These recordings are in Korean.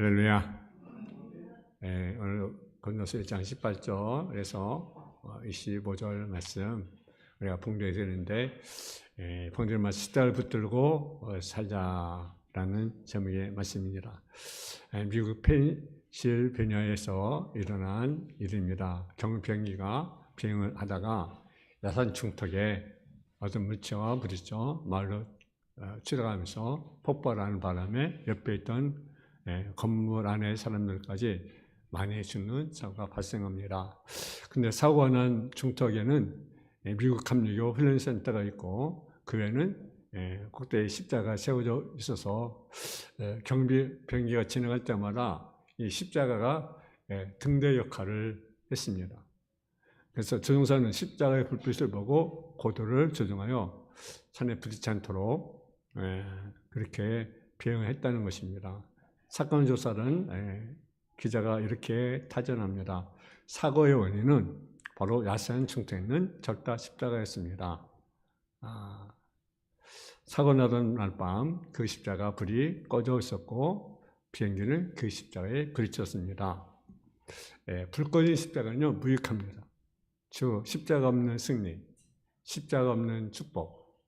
할렐루야. 오늘 건너서 1장 18절에서 25절 말씀 우리가 봉독해야 되는데, 봉독만 십자가를 붙들고 살자라는 제목의 말씀입니다. 미국 펜실베니아에서 일어난 일입니다. 경비행기가 비행을 하다가 야산 중턱에 어떤 물체와 부딪혀 마을로 지나가면서 폭발하는 바람에 옆에 있던 건물 안에 사람들까지 많이 죽는 사고가 발생합니다. 근데 사고가 난 중턱에는 미국 감리교 훈련센터가 있고 그 외에는 꼭대기 십자가가 세워져 있어서 경비 비행기가 지나갈 때마다 이 십자가가 등대 역할을 했습니다. 그래서 조종사는 십자가의 불빛을 보고 고도를 조정하여 산에 부딪히지 않도록 그렇게 비행을 했다는 것입니다. 사건 조사는 기자가 이렇게 타전합니다. 사고의 원인은 바로 야산 중턱에 있는 적다 십자가였습니다. 사고 나던 날 밤 그 십자가 불이 꺼져 있었고 비행기는 그 십자가에 부딪혔습니다. 불 꺼진 십자가는요 무익합니다. 즉 십자가 없는 승리, 십자가 없는 축복,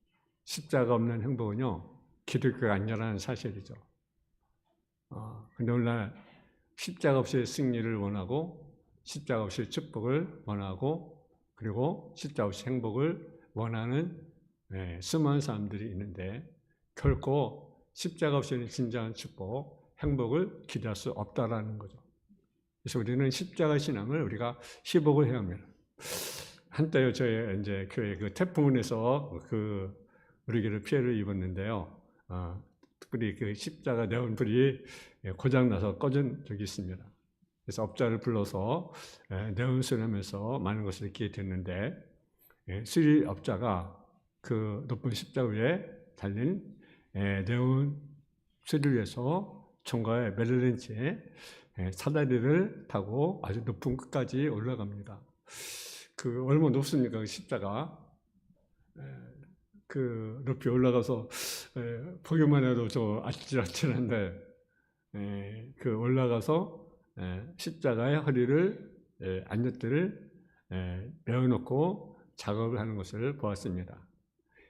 십자가 없는 행복은요 기독교가 아니라는 사실이죠. 근데 오늘날 십자가 없이 승리를 원하고 십자가 없이 축복을 원하고 그리고 십자가 없이 행복을 원하는 수많은 사람들이 있는데 결코 십자가 없이는 진정한 축복, 행복을 기대할 수 없다라는 거죠. 그래서 우리는 십자가 신앙을 우리가 회복을 해야 합니다. 한때요 저희 이제 교회 그 태풍에서 우리 교회 피해를 입었는데요. 특별히 그 십자가 네온불이 고장나서 꺼진 적이 있습니다. 그래서 업자를 불러서 네온수리하면서 많은 것을 있게 됐는데 수리업자가 그 높은 십자가 위에 달린 네온 수리를 위해서 총과의 메릴렌치에 사다리를 타고 아주 높은 끝까지 올라갑니다. 얼마나 높습니까? 그 십자가. 그 높이 올라가서 보기만 해도 저 아찔아찔한데 올라가서 십자가의 허리를 안전대를 메어놓고 작업을 하는 것을 보았습니다.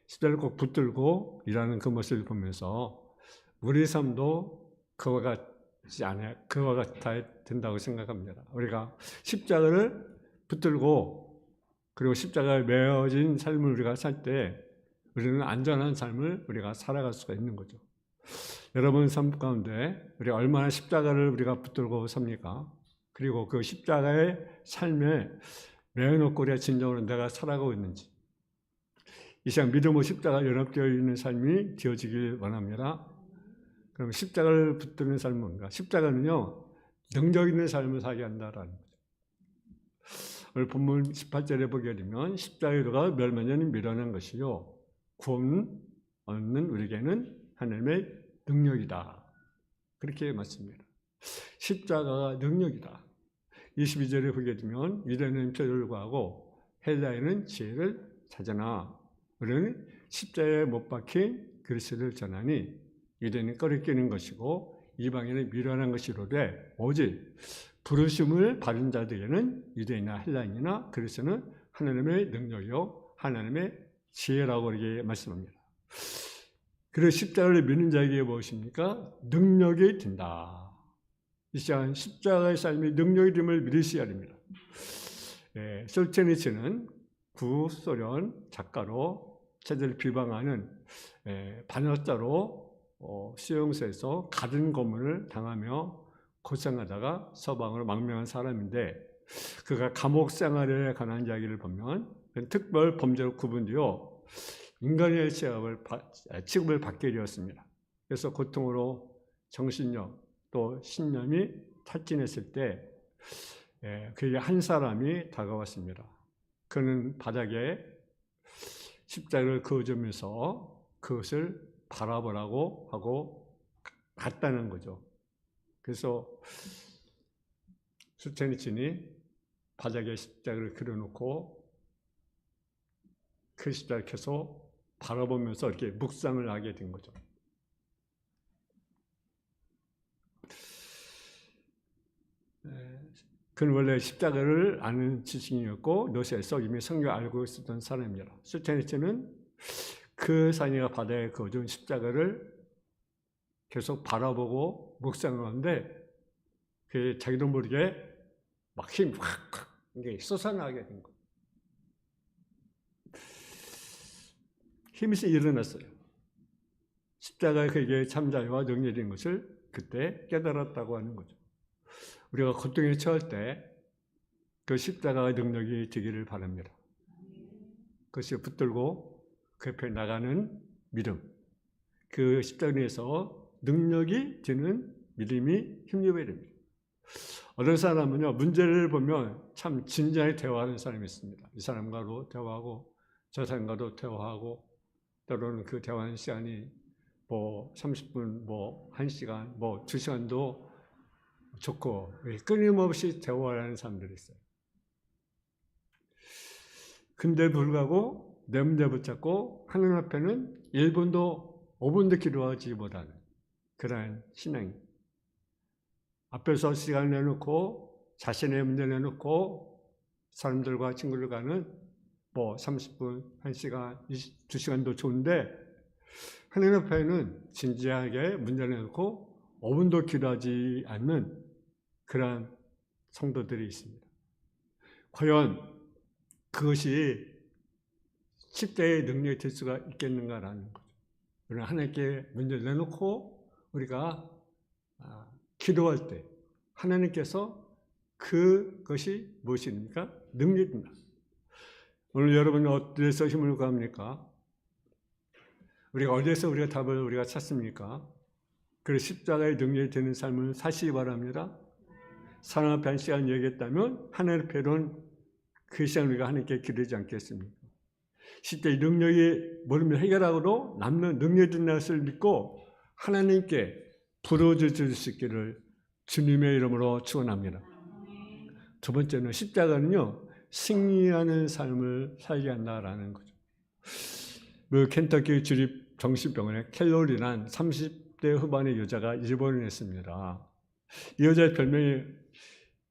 십자가를 꼭 붙들고 일하는 그 모습을 보면서 우리 삶도 그와 같아야 된다고 생각합니다. 우리가 십자가를 붙들고 그리고 십자가에 메어진 삶을 우리가 살 때 우리는 안전한 삶을 우리가 살아갈 수가 있는 거죠. 여러분 삶 가운데 우리가 얼마나 십자가를 우리가 붙들고 삽니까? 그리고 그 십자가의 삶에 매어놓고 우리가 진정으로 내가 살아가고 있는지 이 시간 믿음으로 십자가가 연합되어 있는 삶이 되어지길 원합니다. 그럼 십자가를 붙드는 삶은 뭔가? 십자가는요 능력 있는 삶을 살게 한다라는 거죠. 오늘 본문 18절에 보게 되면 십자가의 도가 멸망전이 밀어낸 것이요 구원 얻는 우리에게는 하나님의 능력이다. 그렇게 말씀합니다. 십자가가 능력이다. 22절에 보게 되면 유대인은 표를 구하고 헬라인은 지혜를 찾으나 우리는 십자가에 못 박힌 그리스도를 전하니 유대인은 꺼리끼는 것이고 이방인은 미련한 것이로되 오직 부르심을 받은 자들에게는 유대인이나 헬라인이나 그리스도는 하나님의 능력이요 하나님의 지혜라고 이렇게 말씀합니다. 그래서 십자가를 믿는 자에게 무엇입니까? 능력이 된다. 이 시간 십자가의 삶이 능력이 됨을 믿으셔야 됩니다. 솔제니츠는 구소련 작가로 체제를 비방하는 반역자로 수용소에서 가든 고문을 당하며 고생하다가 서방으로 망명한 사람인데 그가 감옥 생활에 관한 이야기를 보면 특별 범죄로 구분되어 인간의 취급을 받게 되었습니다. 그래서 고통으로 정신력 또 신념이 탈진했을 때 그에게 한 사람이 다가왔습니다. 그는 바닥에 십자가를 그어주면서 그것을 바라보라고 하고 갔다는 거죠. 그래서 수체니친이 바닥에 십자가를 그려놓고 그 십자가를 켜서 바라보면서 이렇게 묵상을 하게 된 거죠. 그는 원래 십자가를 아는 지식인이었고 노스에서 이미 성경을 알고 있었던 사람입니다. 솔제니츠는 그 사니가 바다에 그어준 십자가를 계속 바라보고 묵상하는데 그 자기도 모르게 막 힘이 확 이게 솟아나게 된 거예요. 힘이 일어났어요. 십자가가 그에게 참자유와 능력인 것을 그때 깨달았다고 하는 거죠. 우리가 고통에 처할 때 그 십자가의 능력이 되기를 바랍니다. 그것이 붙들고 그 옆에 나가는 믿음, 그 십자가에서 능력이 되는 믿음이 힘입어야 됩니다. 어떤 사람은요, 문제를 보면 참 진지하게 대화하는 사람이 있습니다. 이 사람과도 대화하고 저 사람과도 대화하고 때로는 그 대화하는 시간이 뭐 30분, 뭐 1시간, 뭐 2시간도 좋고 끊임없이 대화하는 사람들이 있어요. 근데 불구하고 내 문제 붙잡고 하나님 앞에는 1분도 5분도 기도하지 못하는 그러한 신앙. 앞에서 시간을 내놓고 자신의 문제 내놓고 사람들과 친구들과는 뭐 30분, 1시간, 2시간도 좋은데 하나님 앞에는 진지하게 문제 내놓고 5분도 기도하지 않는 그러한 성도들이 있습니다. 과연 그것이 십자가의 능력이 될 수가 있겠는가라는 거죠. 우리는 하나님께 문제를 내놓고 우리가 기도할 때 하나님께서 그것이 무엇입니까? 능력입니다. 오늘 여러분은 어디에서 힘을 구합니까? 우리가 어디에서 우리가 답을 우리가 찾습니까? 그 십자가의 능력이 되는 삶을 사시기 바랍니다. 사람 앞에 한 시간 얘기했다면 하나님 앞에는 그 시간 우리가 하나님께 기도하지 않겠습니까? 십자가의 능력이 모르면 해결하고도 남는 능력이 된다는 것을 믿고 하나님께 부르짖을 수 있기를 주님의 이름으로 축원합니다. 두 번째는 십자가는요, 승리하는 삶을 살게 한다라는 거죠. 그 켄터키 주립 정신병원에 켈로리란 30대 후반의 여자가 입원을 했습니다. 이 여자의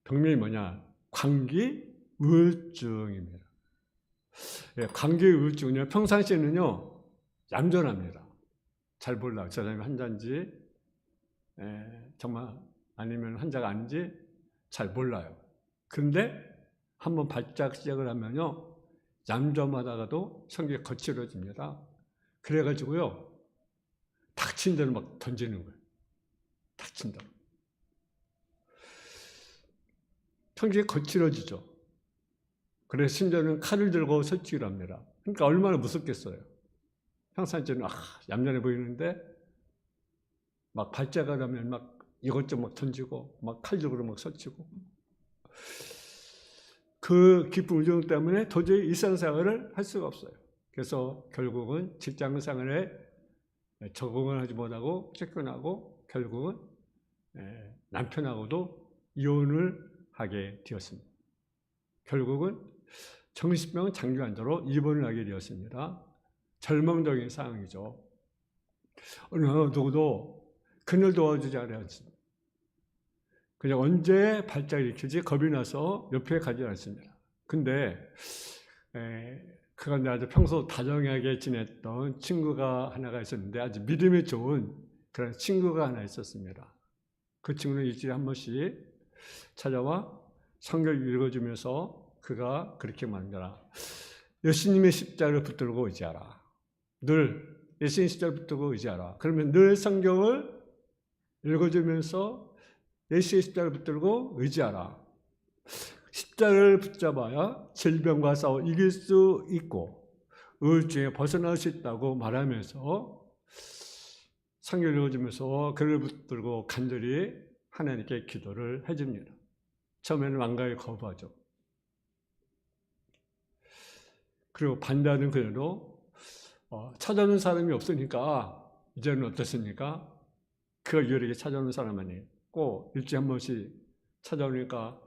병명이 뭐냐? 감기 우울증입니다. 감기 우울증은요, 평상시에는요, 얌전합니다. 잘 몰라요. 저 사람이 환자인지, 정말 아니면 환자가 아닌지 잘 몰라요. 그런데 한번 발작 시작을 하면요, 얌전하다가도 성격이 거칠어집니다. 그래가지고요, 닥친 대로 막 던지는 거예요. 닥친 대로. 성격이 거칠어지죠. 그래서 심지어는 칼을 들고 설치기를 합니다. 그러니까 얼마나 무섭겠어요. 평상시에는 얌전해 보이는데 막 발작을 하면 막 이것저것 막 던지고 막 칼 들고 막 설치고 그 깊은 우정 때문에 도저히 일상생활을 할 수가 없어요. 그래서 결국은 직장생활에 적응을 하지 못하고 쫓겨나고 결국은 남편하고도 이혼을 하게 되었습니다. 결국은 정신병 장기 환자로 입원을 하게 되었습니다. 절망적인 상황이죠. 어느 누구도 그녀를 도와주지 않았습니다. 그냥 언제 발작을 일으킬지 겁이 나서 옆에 가지 않습니다. 근데 그가 아주 평소 다정하게 지냈던 친구가 하나가 있었는데 아주 믿음이 좋은 그런 친구가 하나 있었습니다. 그 친구는 일주일에 한 번씩 찾아와 성경을 읽어주면서 그가 그렇게 말합니다. 예수님의 십자가를 붙들고 의지하라. 늘 예수님의 십자가를 붙들고 의지하라. 그러면 늘 성경을 읽어주면서 예수의 십자가를 붙들고 의지하라. 십자가를 붙잡아야 질병과 싸워 이길 수 있고 우울증에 벗어날 수 있다고 말하면서 성경을 읽어주면서 그를 붙들고 간절히 하나님께 기도를 해줍니다. 처음에는 완강히 거부하죠. 그리고 반대하는 그녀도 찾아오는 사람이 없으니까 이제는 어떻습니까? 그 유일하게 찾아오는 사람 아니에요. 꼭 일주일에 한 번씩 찾아오니까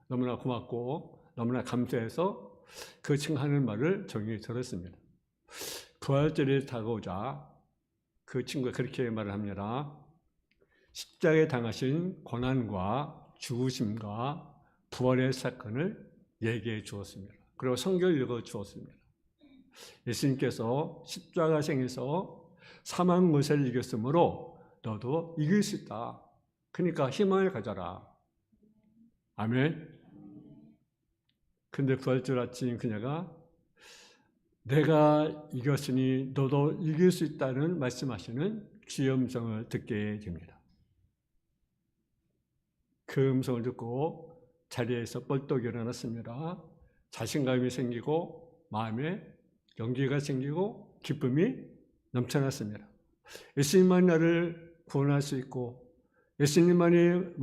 너무나 고맙고 너무나 감사해서 그 친구 하는 말을 조용히 들었습니다. 부활절이 다가오자 그 친구가 그렇게 말을 합니다. 십자가에 당하신 고난과 죽으심과 부활의 사건을 얘기해 주었습니다. 그리고 성경을 읽어 주었습니다. 예수님께서 십자가생에서 사망 것을 이겼으므로 너도 이길 수 있다. 그러니까 희망을 가져라. 아멘. 근데 부활절 아침 그녀가 내가 이겼으니 너도 이길 수 있다는 말씀하시는 주의 음성을 듣게 됩니다. 그 음성을 듣고 자리에서 벌떡 일어났습니다. 자신감이 생기고 마음에 용기가 생기고 기쁨이 넘쳐났습니다. 예수님만이 나를 구원할 수 있고 예수님만이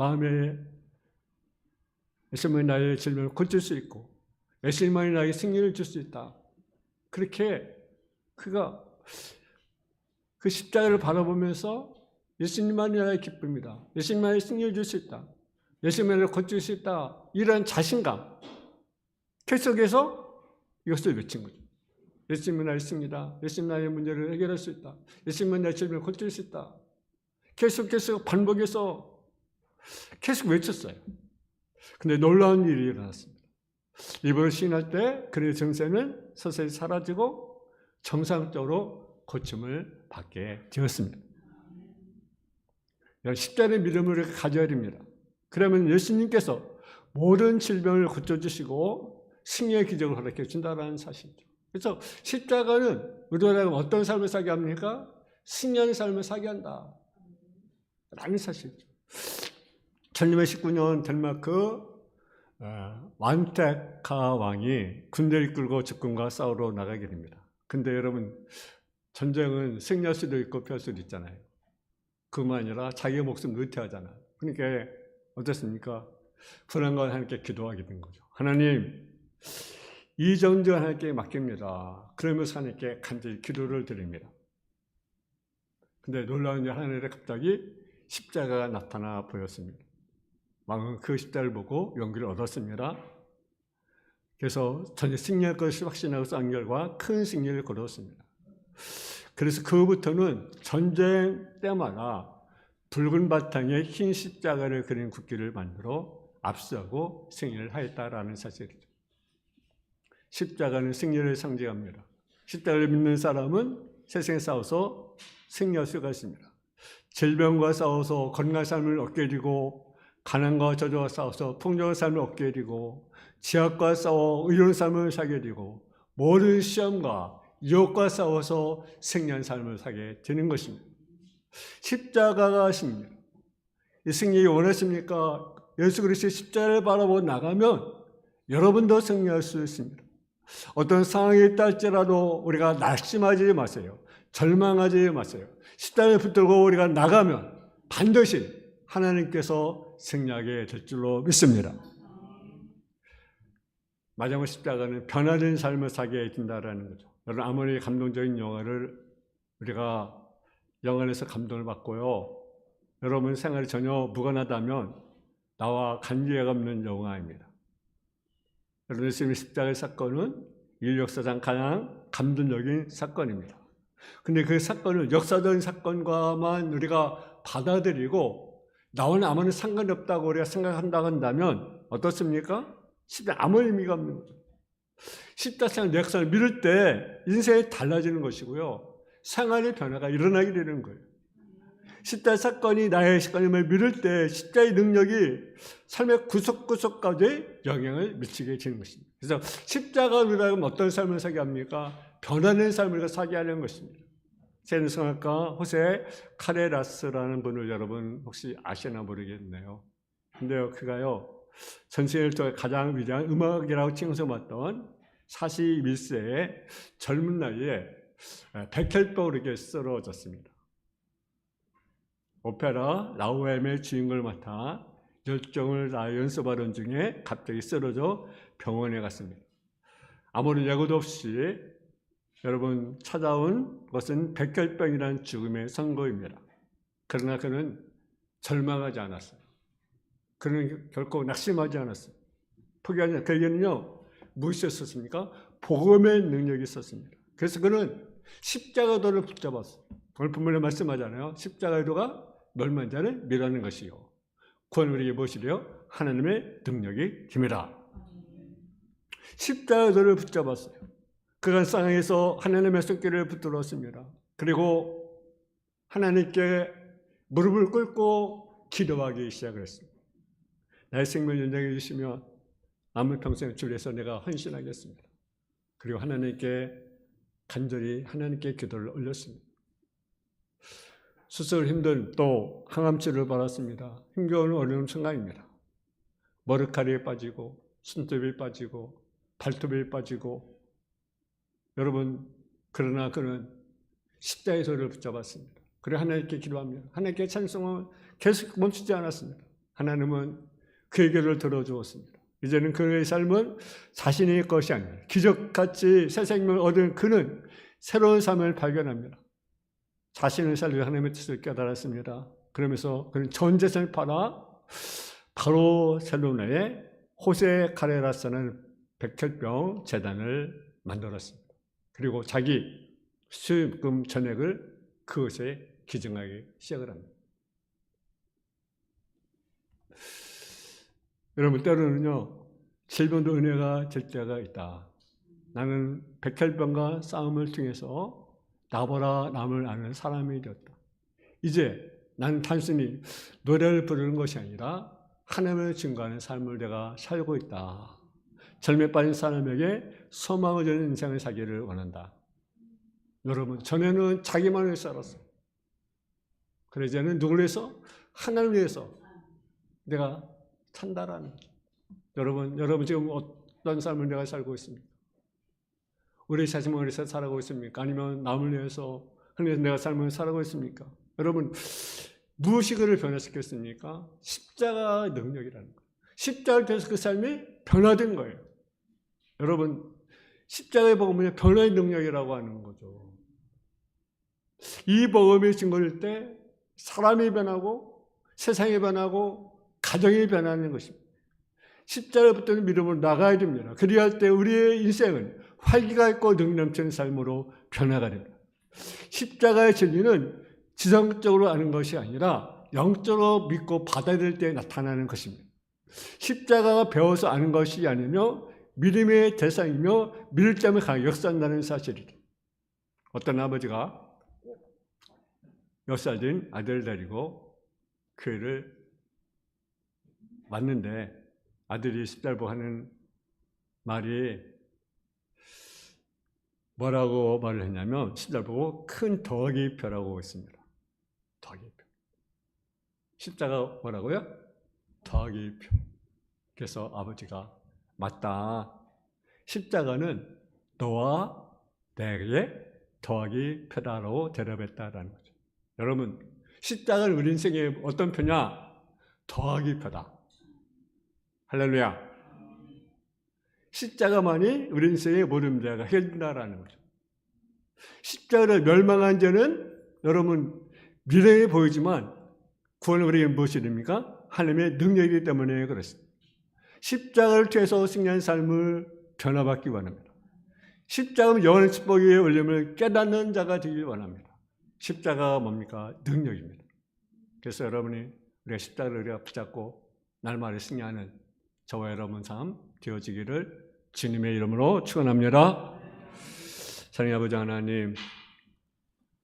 예수님만이 나의 질병을 고칠 수 있고 예수님만이 나에게 승리를 줄 수 있다. 그렇게 그가 그 십자가를 바라보면서 예수님만이 나의 기쁨이다. 예수님만이 승리를 줄 수 있다. 예수님만이 나를 고칠 수 있다. 이런 자신감 계속해서 이것을 외친 거죠. 예수님은 나의 승리다. 예수님 나의 문제를 해결할 수 있다. 예수님은 나의 질병을 고칠 수 있다. 계속 반복해서 계속 외쳤어요. 근데 놀라운 일이 일어났습니다. 이번을 시인할 때 그의 증세는 서서히 사라지고 정상적으로 고침을 받게 되었습니다. 십자가의 믿음을 가져야 됩니다. 그러면 예수님께서 모든 질병을 고쳐주시고 승리의 기적을 허락해 준다는 사실이죠. 그래서 십자가는 우리가 어떤 삶을 살게 합니까? 승리하는 삶을 살게 한다 라는 사실이죠. 1619년 덴마크 완테카 왕이 군대를 이끌고 적군과 싸우러 나가게 됩니다. 근데 여러분, 전쟁은 승리할 수도 있고 피할 수도 있잖아요. 그뿐만 아니라 자기의 목숨을 의태하잖아요. 그러니까 어떻습니까? 불안과 하나님께 기도하게 된 거죠. 하나님, 이 전쟁을 하나님께 맡깁니다. 그러면서 하나님께 간절히 기도를 드립니다. 근데 놀라운 일 하늘에 갑자기 십자가가 나타나 보였습니다. 왕은 그 십자가를 보고 용기를 얻었습니다. 그래서 전혀 승리할 것을 확신하고 싸운 결과 큰 승리를 거두었습니다. 그래서 그부터는 전쟁 때마다 붉은 바탕에 흰 십자가를 그린 국기를 만들어 압수하고 승리를 하였다라는 사실이죠. 십자가는 승리를 상징합니다. 십자가를 믿는 사람은 세상에 싸워서 승리할 수가 있습니다. 질병과 싸워서 건강한 삶을 얻게 되고 가난과 저주와 싸워서 풍족한 삶을 얻게 되고 지약과 싸워 의로운 삶을 살게 되고 모든 시험과 유혹과 싸워서 승리한 삶을 살게 되는 것입니다. 십자가가 승리입니다. 이 승리 원하십니까? 예수 그리스도의 십자가를 바라보고 나가면 여러분도 승리할 수 있습니다. 어떤 상황이 있다 할지라도 우리가 낙심하지 마세요. 절망하지 마세요. 십자가에 붙들고 우리가 나가면 반드시 하나님께서 승리하게 될 줄로 믿습니다. 마지막 십자가는 변화된 삶을 살게 된다는 거죠. 여러분, 아무리 감동적인 영화를 우리가 영화에서 감동을 받고요, 여러분 생활이 전혀 무관하다면 나와 관계가 없는 영화입니다. 여러분, 예수님의 십자가의 사건은 인류 역사상 가장 감동적인 사건입니다. 근데 그 사건을 역사적인 사건과만 우리가 받아들이고 나와는 아무런 상관이 없다고 우리가 생각한다고 한다면 어떻습니까? 십자가 아무 의미가 없는 거죠. 십자가의 역사를 믿을 때 인생이 달라지는 것이고요, 생활의 변화가 일어나게 되는 거예요. 십자가 사건이 나의 사건임을 믿을 때 십자가의 능력이 삶의 구석구석까지 영향을 미치게 되는 것입니다. 그래서 십자가가 우리가 어떤 삶을 살게 합니까? 변화된 삶을 살게 하는 것입니다. 세계 성악가 호세 카레라스라는 분을 여러분 혹시 아시나 모르겠네요. 근데요, 그가요, 전 세계에서 가장 위대한 음악이라고 칭송받던 41세의 젊은 나이에 백혈병으로 쓰러졌습니다. 오페라 라우엠의 주인공을 맡아 열정을 다해 연습하던 중에 갑자기 쓰러져 병원에 갔습니다. 아무런 예고도 없이 여러분 찾아온 것은 백혈병이라는 죽음의 선고입니다. 그러나 그는 절망하지 않았어요. 그는 결코 낙심하지 않았어요. 포기하지 않았어요. 그에게는요, 무엇이 있었습니까? 복음의 능력이 있었습니다. 그래서 그는 십자가도를 붙잡았어요. 오늘 본문에 말씀하잖아요. 십자가도가 멸망자를 멸하는 것이요, 구원 우리에게 무엇이래요? 하나님의 능력이 힘이라. 십자가를 붙잡았어요. 그간 상황에서 하나님의 손길을 붙들었습니다. 그리고 하나님께 무릎을 꿇고 기도하기 시작을 했습니다. 나의 생명 연장해 주시면 남은 평생 주에서 내가 헌신하겠습니다. 그리고 하나님께 간절히 하나님께 기도를 올렸습니다. 수술 힘든 또 항암치료를 받았습니다. 힘겨운 어려운 순간입니다. 머리카락이 빠지고 손톱이 빠지고 발톱이 빠지고 여러분 그러나 그는 십자가의 소리를 붙잡았습니다. 그리고 하나님께 기도합니다. 하나님께 찬송을 계속 멈추지 않았습니다. 하나님은 그의 기도를 들어주었습니다. 이제는 그의 삶은 자신의 것이 아니라 기적같이 새 생명을 얻은 그는 새로운 삶을 발견합니다. 자신을 살리고 하나님의 뜻을 깨달았습니다. 그러면서 그는 전 재산을 팔아 바로 셀로나에 호세 카레라스는 백혈병 재단을 만들었습니다. 그리고 자기 수익금 전액을 그것에 기증하기 시작을 합니다. 여러분 때로는요 질병도 은혜가 될 때가 있다. 나는 백혈병과 싸움을 통해서 나보다 남을 아는 사람이 되었다. 이제 나는 단순히 노래를 부르는 것이 아니라 하나님을 증거하는 삶을 내가 살고 있다. 젊에 빠진 사람에게 소망을 주는 인생을 살기를 원한다. 여러분 전에는 자기만을 살았어요. 그래 이제는 누구를 위해서? 하나님을 위해서 내가 산다라는 거죠. 여러분 지금 어떤 삶을 내가 살고 있습니까? 우리 자신을 위해서 살아가고 있습니까? 아니면 남을 위해서 하나님께서 내가 삶을 살아가고 있습니까? 여러분 무엇이 그를 변화시켰습니까? 십자가의 능력이라는 거예요. 십자가를 통해서 그 삶이 변화된 거예요. 여러분 십자가의 복음은 변화의 능력이라고 하는 거죠. 이 복음이 증거될 때 사람이 변하고 세상이 변하고 가정이 변하는 것입니다. 십자가를 붙드는 믿음으로 나가야 됩니다. 그리할 때 우리의 인생은 활기가 있고 능력 넘치는 삶으로 변화가 됩니다. 십자가의 진리는 지성적으로 아는 것이 아니라 영적으로 믿고 받아들일 때 나타나는 것입니다. 십자가가 배워서 아는 것이 아니며 믿음의 대상이며 믿을 자면 강하게 역사한다는 사실이죠. 어떤 아버지가 6살 된 아들을 데리고 교회를 왔는데 아들이 십자가를 보고 하는 말이 뭐라고 말을 했냐면 십자가를 보고 큰 덕이 펴라고 했습니다. 덕이 펴. 십자가 뭐라고요? 덕이 펴. 그래서 아버지가 맞다. 십자가는 너와 내게 덕이 펴다라고 대답했다라는 거죠. 여러분 십자가는 우리 인생에 어떤 표냐? 덕이 펴다. 할렐루야. 십자가만이 우리 인생의 모든 문제가 해결된다라는 거죠. 십자가를 멸망한 자는 여러분 미래에 보이지만 구원은 우리에게 무엇이 됩니까? 하나님의 능력이기 때문에 그렇습니다. 십자가를 통해서 승리한 삶을 변화받기 원합니다. 십자가는 영원한 축복 위에 올림을 깨닫는 자가 되길 원합니다. 십자가가 뭡니까? 능력입니다. 그래서 여러분이 우리가 십자가를 우리가 붙잡고 날마다 승리하는 저와 여러분 삶 되어지기를 주님의 이름으로 축원합니다. 사랑의 아버지 하나님,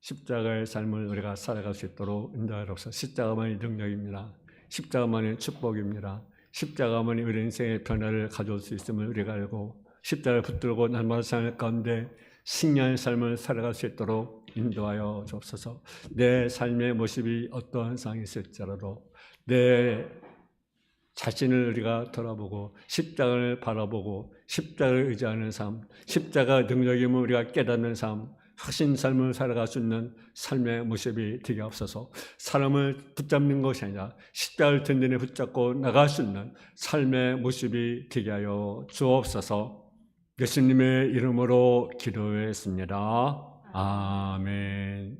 십자가의 삶을 우리가 살아갈 수 있도록 인도하옵소서. 십자가만이 능력입니다. 십자가만이 축복입니다. 십자가만이 우리 인생의 변화를 가져올 수 있음을 우리가 알고 십자가를 붙들고 날마다 삶 가운데 승리한 삶을 살아갈 수 있도록 인도하여 주옵소서. 내 삶의 모습이 어떠한 상황이 있을지라도 내 자신을 우리가 돌아보고 십자가를 바라보고 십자가를 의지하는 삶, 십자가 능력임을 우리가 깨닫는 삶, 확신 삶을 살아갈 수 있는 삶의 모습이 되게 없어서 사람을 붙잡는 것이 아니라 십자가를 든든히 붙잡고 나갈 수 있는 삶의 모습이 되게 하여 주옵소서. 예수님의 이름으로 기도했습니다. 아멘.